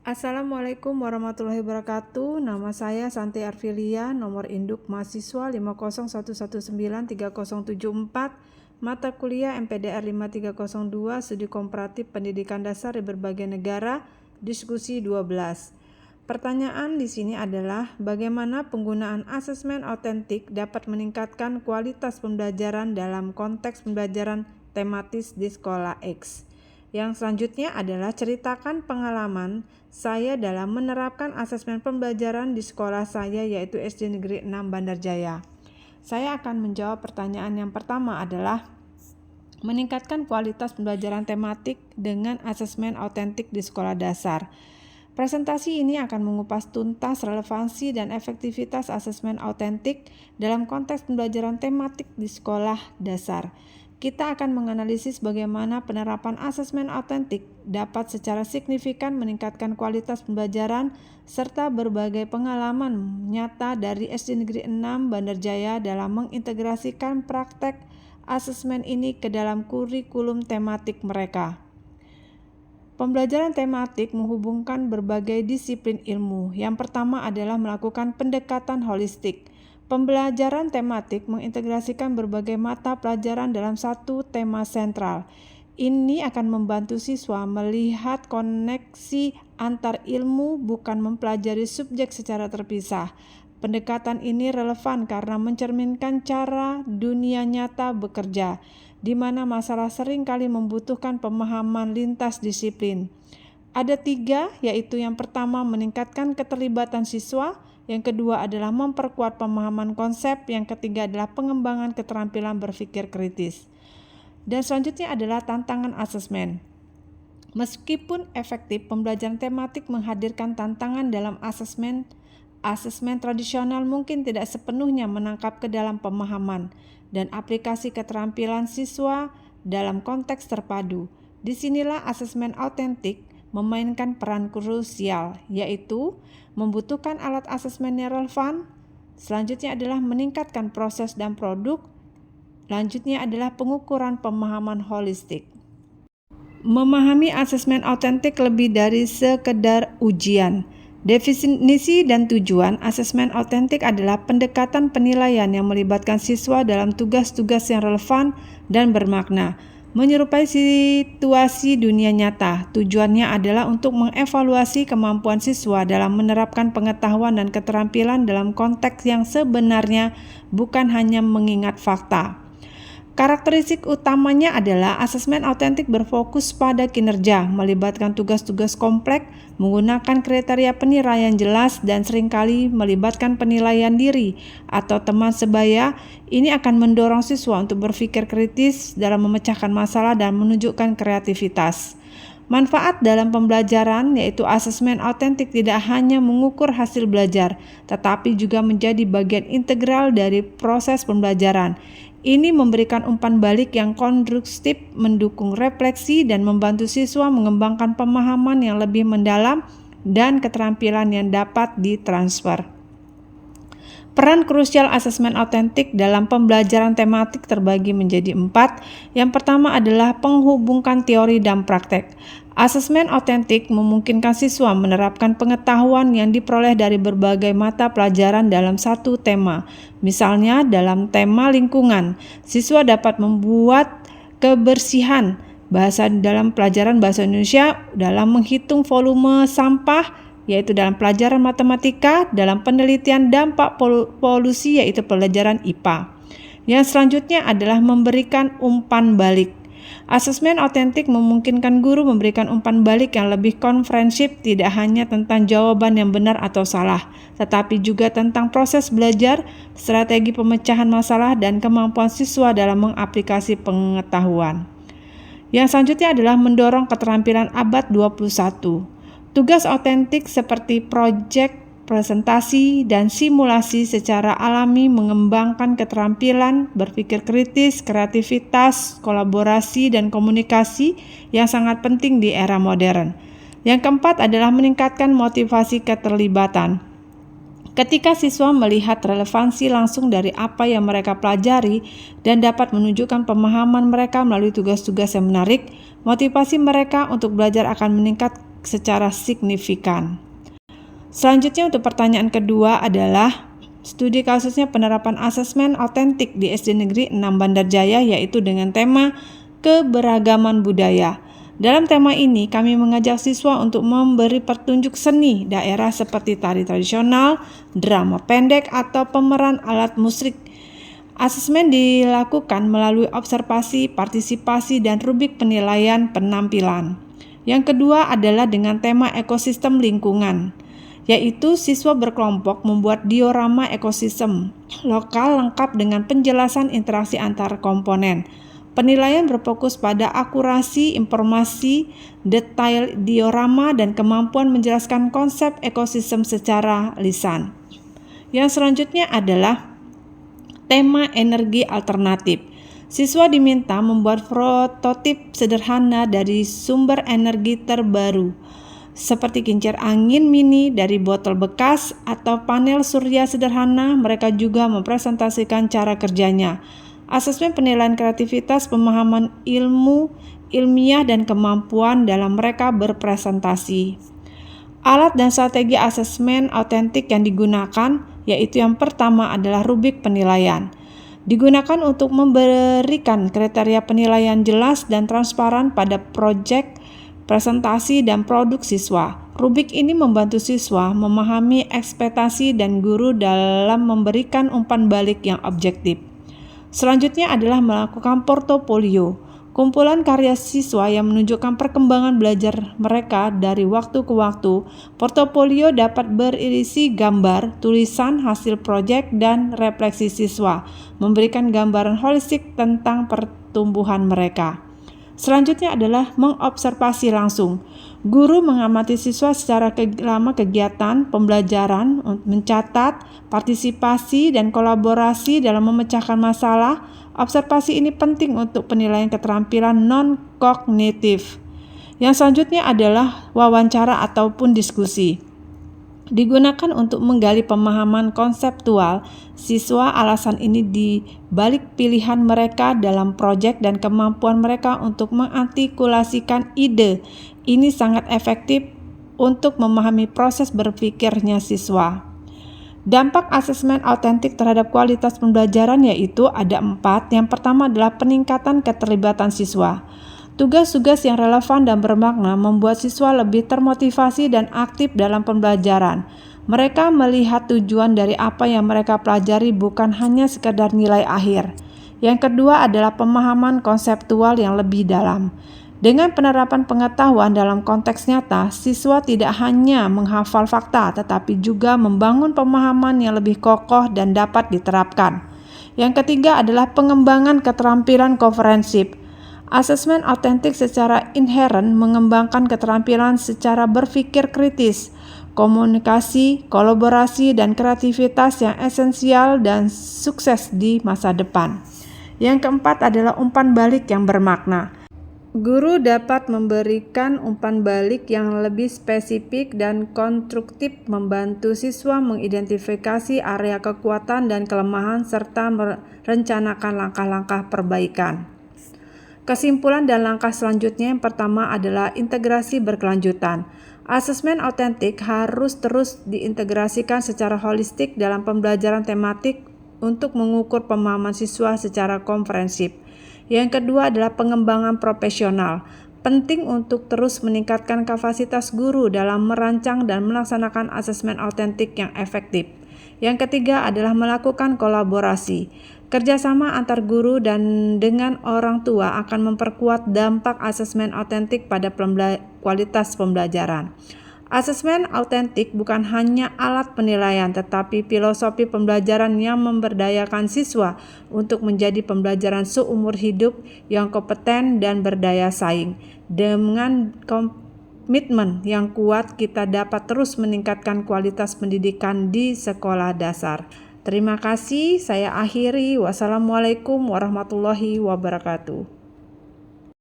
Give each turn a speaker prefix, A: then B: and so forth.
A: Assalamualaikum warahmatullahi wabarakatuh. Nama saya Santi Arfilia, nomor induk mahasiswa 501193074, mata kuliah MPDR 5302, Studi Komparatif Pendidikan Dasar di Berbagai Negara, diskusi 12. Pertanyaan di sini adalah bagaimana penggunaan asesmen autentik dapat meningkatkan kualitas pembelajaran dalam konteks pembelajaran tematis di sekolah X. Yang selanjutnya adalah ceritakan pengalaman saya dalam menerapkan asesmen pembelajaran di sekolah saya, yaitu SD Negeri 6 Bandar Jaya. Saya akan menjawab pertanyaan yang pertama adalah meningkatkan kualitas pembelajaran tematik dengan asesmen autentik di sekolah dasar. Presentasi ini akan mengupas tuntas relevansi dan efektivitas asesmen autentik dalam konteks pembelajaran tematik di sekolah dasar. Kita akan menganalisis bagaimana penerapan asesmen autentik dapat secara signifikan meningkatkan kualitas pembelajaran serta berbagai pengalaman nyata dari SD Negeri 6 Bandar Jaya dalam mengintegrasikan praktek asesmen ini ke dalam kurikulum tematik mereka. Pembelajaran tematik menghubungkan berbagai disiplin ilmu. Yang pertama adalah melakukan pendekatan holistik. Pembelajaran tematik mengintegrasikan berbagai mata pelajaran dalam satu tema sentral. Ini akan membantu siswa melihat koneksi antar ilmu, bukan mempelajari subjek secara terpisah. Pendekatan ini relevan karena mencerminkan cara dunia nyata bekerja, di mana masalah sering kali membutuhkan pemahaman lintas disiplin. Ada 3, yaitu yang pertama meningkatkan keterlibatan siswa, yang kedua adalah memperkuat pemahaman konsep, yang ketiga adalah pengembangan keterampilan berpikir kritis. Dan selanjutnya adalah tantangan asesmen. Meskipun efektif, pembelajaran tematik menghadirkan tantangan dalam asesmen tradisional mungkin tidak sepenuhnya menangkap ke dalam pemahaman dan aplikasi keterampilan siswa dalam konteks terpadu. Disinilah asesmen autentik memainkan peran krusial, yaitu membutuhkan alat asesmen yang relevan. Selanjutnya adalah meningkatkan proses dan produk. Selanjutnya adalah pengukuran pemahaman holistik. Memahami asesmen autentik lebih dari sekedar ujian. Definisi dan tujuan asesmen autentik adalah pendekatan penilaian yang melibatkan siswa dalam tugas-tugas yang relevan dan bermakna, menyerupai situasi dunia nyata. Tujuannya adalah untuk mengevaluasi kemampuan siswa dalam menerapkan pengetahuan dan keterampilan dalam konteks yang sebenarnya, bukan hanya mengingat fakta. Karakteristik utamanya adalah asesmen autentik berfokus pada kinerja, melibatkan tugas-tugas kompleks, menggunakan kriteria penilaian jelas, dan seringkali melibatkan penilaian diri atau teman sebaya. Ini akan mendorong siswa untuk berpikir kritis dalam memecahkan masalah dan menunjukkan kreativitas. Manfaat dalam pembelajaran, yaitu asesmen autentik tidak hanya mengukur hasil belajar, tetapi juga menjadi bagian integral dari proses pembelajaran. Ini memberikan umpan balik yang konstruktif, mendukung refleksi, dan membantu siswa mengembangkan pemahaman yang lebih mendalam dan keterampilan yang dapat ditransfer. Peran krusial asesmen autentik dalam pembelajaran tematik terbagi menjadi 4. Yang pertama adalah penghubungkan teori dan praktek. Asesmen autentik memungkinkan siswa menerapkan pengetahuan yang diperoleh dari berbagai mata pelajaran dalam satu tema. Misalnya dalam tema lingkungan, siswa dapat membuat kebersihan bahasa dalam pelajaran bahasa Indonesia, dalam menghitung volume sampah, yaitu dalam pelajaran matematika, dalam penelitian dampak polusi, yaitu pelajaran IPA. Yang selanjutnya adalah memberikan umpan balik. Asesmen autentik memungkinkan guru memberikan umpan balik yang lebih komprehensif, tidak hanya tentang jawaban yang benar atau salah, tetapi juga tentang proses belajar, strategi pemecahan masalah, dan kemampuan siswa dalam mengaplikasi pengetahuan. Yang selanjutnya adalah mendorong keterampilan abad 21. Tugas autentik seperti proyek, presentasi, dan simulasi secara alami mengembangkan keterampilan berpikir kritis, kreativitas, kolaborasi, dan komunikasi yang sangat penting di era modern. Yang keempat adalah meningkatkan motivasi keterlibatan. Ketika siswa melihat relevansi langsung dari apa yang mereka pelajari dan dapat menunjukkan pemahaman mereka melalui tugas-tugas yang menarik, motivasi mereka untuk belajar akan meningkat secara signifikan. Selanjutnya untuk pertanyaan kedua adalah studi kasusnya penerapan asesmen autentik di SD Negeri 6 Bandar Jaya, yaitu dengan tema keberagaman budaya. Dalam tema ini kami mengajak siswa untuk memberi petunjuk seni daerah seperti tari tradisional, drama pendek, atau pemeran alat musik. Asesmen dilakukan melalui observasi, partisipasi, dan rubrik penilaian penampilan. Yang kedua adalah dengan tema ekosistem lingkungan, yaitu siswa berkelompok membuat diorama ekosistem lokal lengkap dengan penjelasan interaksi antar komponen. Penilaian berfokus pada akurasi informasi, detail diorama, dan kemampuan menjelaskan konsep ekosistem secara lisan. Yang selanjutnya adalah tema energi alternatif. Siswa diminta membuat prototip sederhana dari sumber energi terbaru, seperti kincir angin mini dari botol bekas atau panel surya sederhana. Mereka juga mempresentasikan cara kerjanya. Asesmen penilaian kreativitas, pemahaman ilmu, ilmiah, dan kemampuan dalam mereka berpresentasi. Alat dan strategi asesmen autentik yang digunakan, yaitu yang pertama adalah rubrik penilaian. Digunakan untuk memberikan kriteria penilaian jelas dan transparan pada proyek, presentasi, dan produk siswa. Rubrik ini membantu siswa memahami ekspektasi dan guru dalam memberikan umpan balik yang objektif. Selanjutnya adalah melakukan portofolio, kumpulan karya siswa yang menunjukkan perkembangan belajar mereka dari waktu ke waktu. Portofolio dapat berisi gambar, tulisan, hasil proyek, dan refleksi siswa, memberikan gambaran holistik tentang pertumbuhan mereka. Selanjutnya adalah mengobservasi langsung. Guru mengamati siswa secara selama kegiatan pembelajaran, mencatat, partisipasi, dan kolaborasi dalam memecahkan masalah. Observasi ini penting untuk penilaian keterampilan non-kognitif. Yang selanjutnya adalah wawancara ataupun diskusi. Digunakan untuk menggali pemahaman konseptual siswa. Alasan ini di balik pilihan mereka dalam proyek dan kemampuan mereka untuk mengartikulasikan ide. Ini sangat efektif untuk memahami proses berpikirnya siswa. Dampak asesmen autentik terhadap kualitas pembelajaran yaitu ada 4. Yang pertama adalah peningkatan keterlibatan siswa. Tugas-tugas yang relevan dan bermakna membuat siswa lebih termotivasi dan aktif dalam pembelajaran. Mereka melihat tujuan dari apa yang mereka pelajari, bukan hanya sekedar nilai akhir. Yang kedua adalah pemahaman konseptual yang lebih dalam. Dengan penerapan pengetahuan dalam konteks nyata, siswa tidak hanya menghafal fakta, tetapi juga membangun pemahaman yang lebih kokoh dan dapat diterapkan. Yang ketiga adalah pengembangan keterampilan komprehensif. Asesmen autentik secara inheren mengembangkan keterampilan secara berpikir kritis, komunikasi, kolaborasi, dan kreativitas yang esensial dan sukses di masa depan. Yang keempat adalah umpan balik yang bermakna. Guru dapat memberikan umpan balik yang lebih spesifik dan konstruktif, membantu siswa mengidentifikasi area kekuatan dan kelemahan serta merencanakan langkah-langkah perbaikan. Kesimpulan dan langkah selanjutnya yang pertama adalah integrasi berkelanjutan. Asesmen autentik harus terus diintegrasikan secara holistik dalam pembelajaran tematik untuk mengukur pemahaman siswa secara komprehensif. Yang kedua adalah pengembangan profesional. Penting untuk terus meningkatkan kapasitas guru dalam merancang dan melaksanakan asesmen autentik yang efektif. Yang ketiga adalah melakukan kolaborasi. Kerjasama antar guru dan dengan orang tua akan memperkuat dampak asesmen autentik pada kualitas pembelajaran. Asesmen autentik bukan hanya alat penilaian, tetapi filosofi pembelajaran yang memberdayakan siswa untuk menjadi pembelajaran seumur hidup yang kompeten dan berdaya saing. Dengan komitmen yang kuat, kita dapat terus meningkatkan kualitas pendidikan di sekolah dasar. Terima kasih, saya akhiri. Wassalamualaikum warahmatullahi wabarakatuh.